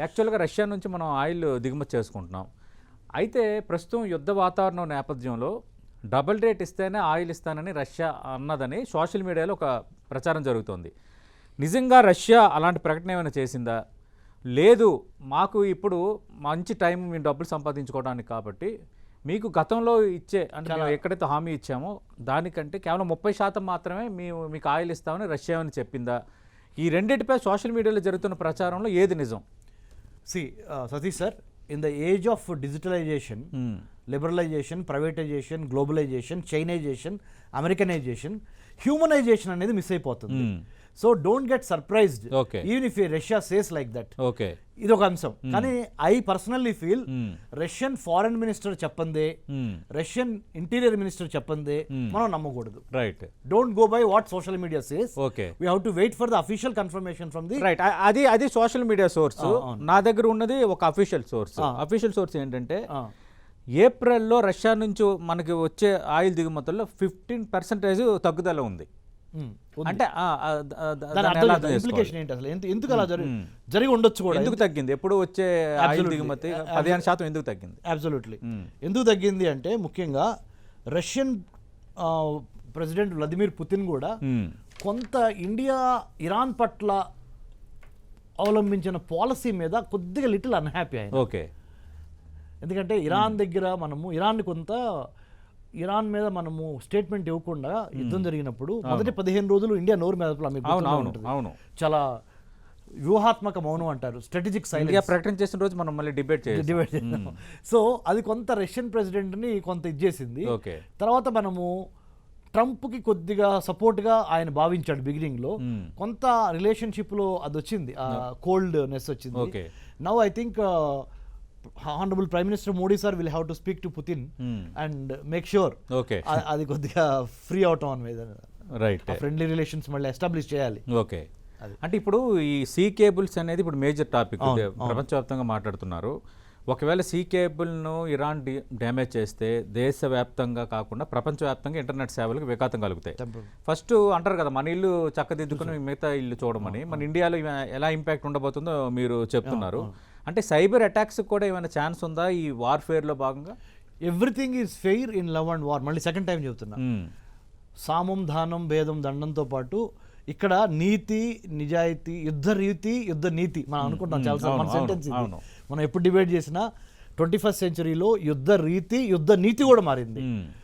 యాక్చువల్గా రష్యా నుంచి మనం ఆయిల్ దిగుమతి చేసుకుంటున్నాం. అయితే ప్రస్తుతం యుద్ధ వాతావరణం నేపథ్యంలో డబుల్ రేట్ ఇస్తేనే ఆయిల్ ఇస్తానని రష్యా అన్నదని సోషల్ మీడియాలో ఒక ప్రచారం జరుగుతోంది. నిజంగా రష్యా అలాంటి ప్రకటన ఏమైనా చేసిందా? లేదు, మాకు ఇప్పుడు మంచి టైం మేము డబ్బులు సంపాదించుకోవడానికి కాబట్టి మీకు గతంలో ఇచ్చే అంటే మేము ఎక్కడైతే హామీ ఇచ్చామో దానికంటే కేవలం 30% మాత్రమే మేము మీకు ఆయిల్ ఇస్తామని రష్యా అని చెప్పిందా? ఈ రెండింటిపై సోషల్ మీడియాలో జరుగుతున్న ప్రచారంలో ఏది నిజం? Satish sir, in the age of digitalization, liberalization, privatization, globalization, Chinization, Americanization, humanization అనేది మిస్ అయిపోతుంది. So don't get surprised even if Russia says like that. Okay, ఇది ఒక అంశం. కానీ I personally feel Russian foreign minister చెప్పందే, Russian interior minister చెప్పందే మనం నమ్మకూడదు. Right, don't go by what social media says. Okay, we have to wait for the official confirmation from the right. అది social media source. నా దగ్గర ఉన్నది ఒక official source. Official source ఏంటంటే ఏప్రిల్లో రష్యా నుంచి మనకి వచ్చే ఆయిల్ దిగుమతుల్లో 15% తగ్గుదల ఉంది. అంటే ఇంప్లికేషన్ ఏంటి అసలు? ఎందుకు అలా జరిగి ఉండొచ్చు కూడా? ఎందుకు తగ్గింది? ఎప్పుడు వచ్చే ఆయిల్ దిగుమతి 15% ఎందుకు తగ్గింది? అబ్సల్యూట్లీ. ఎందుకు తగ్గింది అంటే ముఖ్యంగా రష్యన్ ప్రెసిడెంట్ వ్లాదిమిర్ పుతిన్ కూడా కొంత ఇండియా ఇరాన్ పట్ల అవలంబించిన పాలసీ మీద కొద్దిగా లిటిల్ అన్హ్యాపీ అయింది. ఓకే, ఎందుకంటే ఇరాన్ దగ్గర మనము ఇరాన్ మీద మనము స్టేట్మెంట్ ఇవ్వకుండా యుద్ధం జరిగినప్పుడు మొదటి 15 రోజులు ఇండియా నోరు మీద చాలా వ్యూహాత్మక మౌనం అంటారు, స్ట్రాటజిక్ సైలెన్స్ ప్రకటన చేసిన రోజు మనం మళ్ళీ డిబేట్ చేద్దాం. సో అది కొంత రష్యన్ ప్రెసిడెంట్ ని కొంత ఇచ్చేసింది. తర్వాత మనము ట్రంప్కి కొద్దిగా సపోర్ట్గా ఆయన భావించాడు బిగినింగ్ లో. కొంత రిలేషన్షిప్ లో అది వచ్చింది, కోల్డ్నెస్ వచ్చింది. Now I think Honorable Prime Minister Modi sir will have to speak to Putin and make sure అది కొద్దిగా ఫ్రీ అవటం మీద, రైట్, ఫ్రెండ్లీ రిలేషన్స్ మళ్ళీ ఎస్టాబ్లిష్ చేయాలి. ఓకే, అంటే ఇప్పుడు ఈ సీ కేబుల్స్ అనేది ఇప్పుడు మేజర్ టాపిక్, ప్రపంచవ్యాప్తంగా మాట్లాడుతున్నారు. ఒకవేళ సీ కేబుల్ను ఇరాన్ డ్యామేజ్ చేస్తే దేశవ్యాప్తంగా కాకుండా ప్రపంచవ్యాప్తంగా ఇంటర్నెట్ సేవలకు విఘాతం కలుగుతాయి. ఫస్ట్ అంటారు కదా, మన ఇల్లు చక్కదిద్దుకుని మిగతా ఇల్లు చూడమని. మన ఇండియాలో ఎలా ఇంపాక్ట్ ఉండబోతుందో మీరు చెప్తున్నారు. అంటే సైబర్ అటాక్స్ కూడా ఏమైనా ఛాన్స్ ఉందా ఈ వార్ఫేర్లో భాగంగా? Everything is fair in love and war. మళ్ళీ సెకండ్ టైం చెబుతున్నా, సామం దానం భేదం దండంతో పాటు ఇక్కడ నీతి నిజాయితీ, యుద్ధ రీతి యుద్ధ నీతి మనం అనుకుంటాం చాలా మన సెంటెన్స్. మనం ఎప్పుడు డిబేట్ చేసినా 21st సెంచరీలో యుద్ధ రీతి యుద్ధ నీతి కూడా మారింది.